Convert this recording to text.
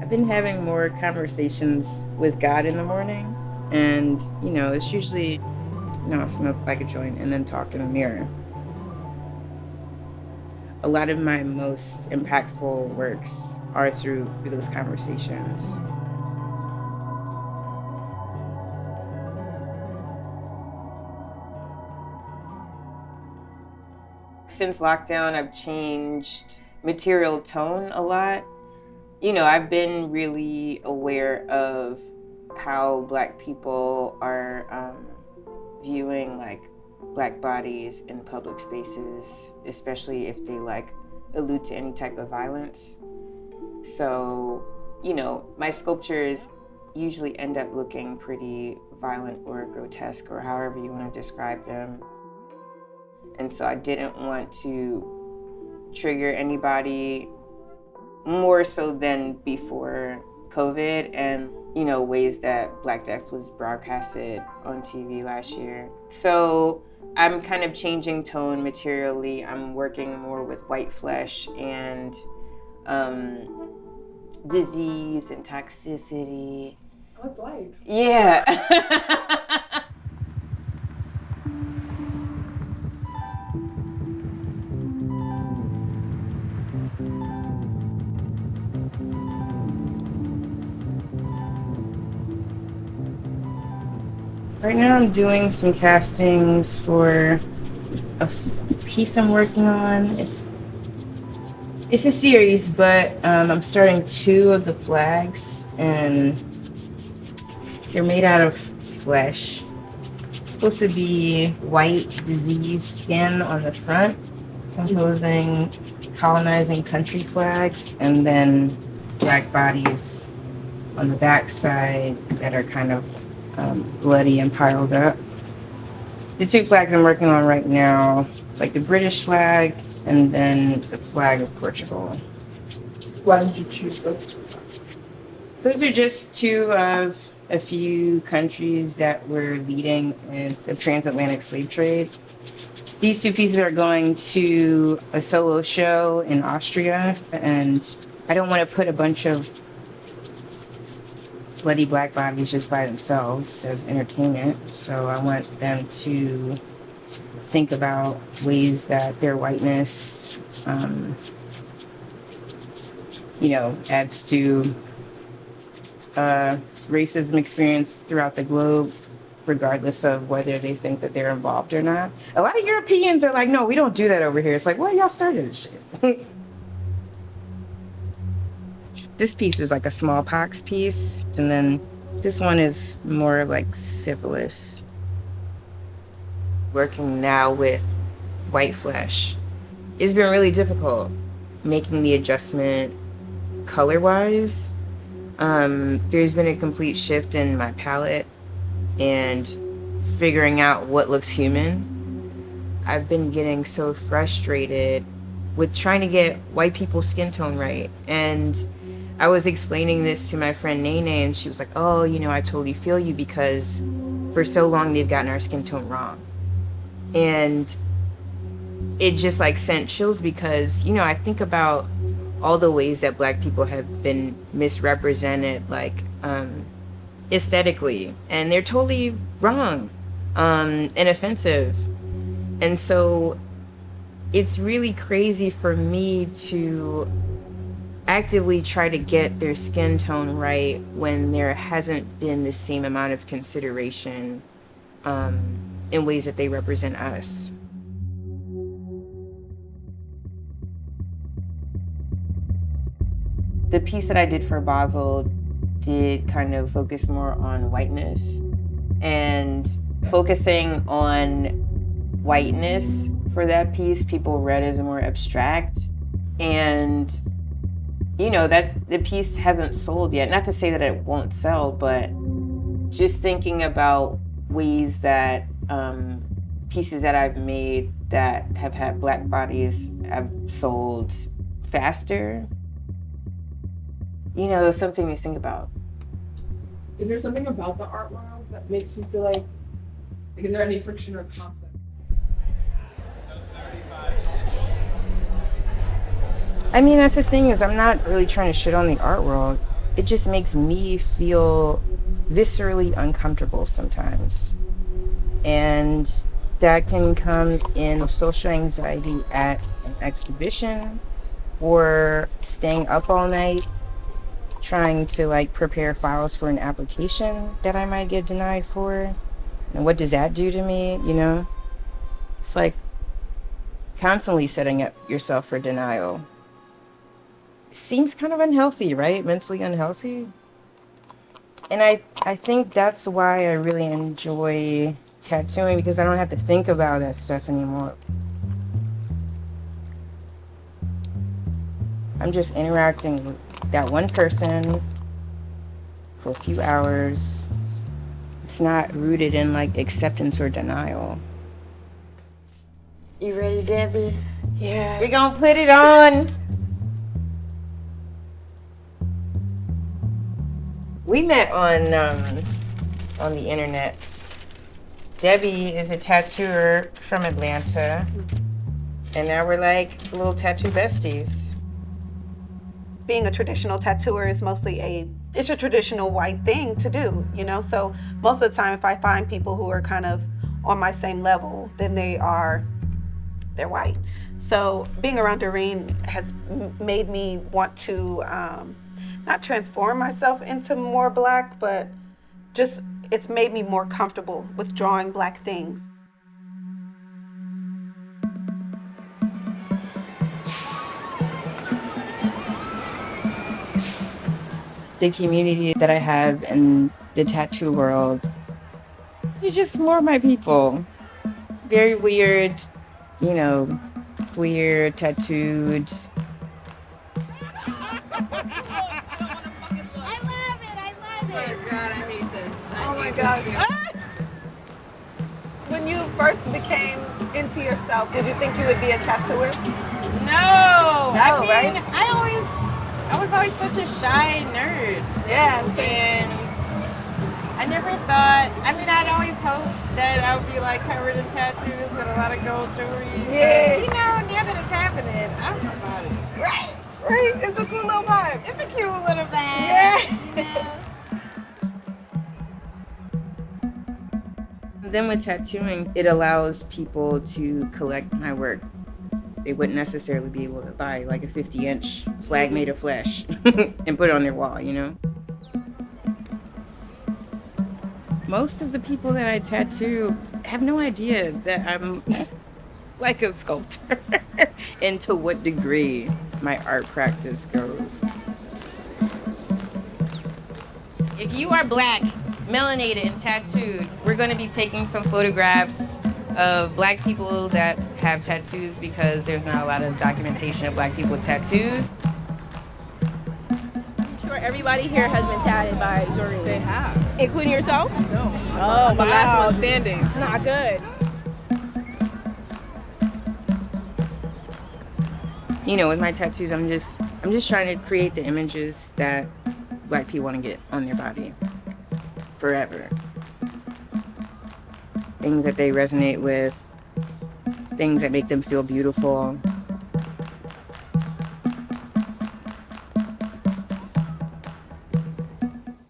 I've been having more conversations with God in the morning. And, it's usually, I'll smoke like a joint and then talk in the mirror. A lot of my most impactful works are through those conversations. Since lockdown, I've changed material tone a lot. I've been really aware of how Black people are viewing like Black bodies in public spaces, especially if they like allude to any type of violence. So, my sculptures usually end up looking pretty violent or grotesque or however you want to describe them. And so I didn't want to trigger anybody more so than before COVID and, ways that Black Death was broadcasted on TV last year. So I'm kind of changing tone materially. I'm working more with white flesh and disease and toxicity. Oh, it's light. Yeah. Right now I'm doing some castings for a piece I'm working on. It's a series, but I'm starting 2 of the flags, and they're made out of flesh. It's supposed to be white diseased skin on the front, composing colonizing country flags, and then Black bodies on the back side that are kind of bloody and piled up. The 2 flags I'm working on right now, it's like the British flag and then the flag of Portugal. Why did you choose those 2 flags? Those are just 2 of a few countries that were leading in the transatlantic slave trade. These 2 pieces are going to a solo show in Austria, and I don't want to put a bunch of bloody Black bodies just by themselves as entertainment. So I want them to think about ways that their whiteness, adds to racism experience throughout the globe, regardless of whether they think that they're involved or not. A lot of Europeans are like, no, we don't do that over here. It's like, well, y'all started this shit. This piece is like a smallpox piece, and then this one is more like syphilis. Working now with white flesh, it's been really difficult making the adjustment color-wise. There's been a complete shift in my palette and figuring out what looks human. I've been getting so frustrated with trying to get white people's skin tone right, and I was explaining this to my friend Nene, and she was like, oh, I totally feel you, because for so long they've gotten our skin tone wrong. And it just like sent chills, because, I think about all the ways that Black people have been misrepresented, like aesthetically, and they're totally wrong and offensive. And so it's really crazy for me to actively try to get their skin tone right when there hasn't been the same amount of consideration in ways that they represent us. The piece that I did for Basel did kind of focus more on whiteness, and focusing on whiteness for that piece, people read as more abstract. And that the piece hasn't sold yet. Not to say that it won't sell, but just thinking about ways that pieces that I've made that have had Black bodies have sold faster. Something to think about. Is there something about the art world that makes you feel like is there any friction or conflict? I mean, that's the thing, is I'm not really trying to shit on the art world. it just makes me feel viscerally uncomfortable sometimes. And that can come in social anxiety at an exhibition or staying up all night trying to like prepare files for an application that I might get denied for. And what does that do to me, you know? It's like constantly setting up yourself for denial. Seems kind of unhealthy, right? Mentally unhealthy. And I think that's why I really enjoy tattooing, because I don't have to think about that stuff anymore. I'm just interacting with that one person for a few hours. It's not rooted in like acceptance or denial. You ready, Debbie? Yeah. We're gonna put it on. We met on the internet. Debbie is a tattooer from Atlanta, and now we're like little tattoo besties. Being a traditional tattooer is mostly it's a traditional white thing to do, you know? So most of the time if I find people who are kind of on my same level, then they're white. So being around Doreen has made me want to not transform myself into more black, but just it's made me more comfortable with drawing black things. The community that I have in the tattoo world, you're just more my people. Very weird, you know, queer, tattooed. Oh my God. When you first became into yourself, did you think you would be a tattooer? No, No, right? I was always such a shy nerd. Yeah. And I never thought, I'd always hoped that I would be like covered in tattoos with a lot of gold jewelry. Yeah. But, you know, now that it's happening, I don't know about it. Right. It's a cool little vibe. It's a cute little bag. Yeah. You know? Then with tattooing, it allows people to collect my work. They wouldn't necessarily be able to buy like a 50-inch flag made of flesh and put it on their wall, you know? Most of the people that I tattoo have no idea that I'm like a sculptor and to what degree my art practice goes. If you are black, melanated, and tattooed, we're going to be taking some photographs of black people that have tattoos because there's not a lot of documentation of black people with tattoos. I'm sure everybody here has been tatted by Doreen. They have. Including yourself? No. Oh, I'm the last one standing. It's not good. You know, with my tattoos, I'm just trying to create the images that black people want to get on their body forever. Things that they resonate with, things that make them feel beautiful.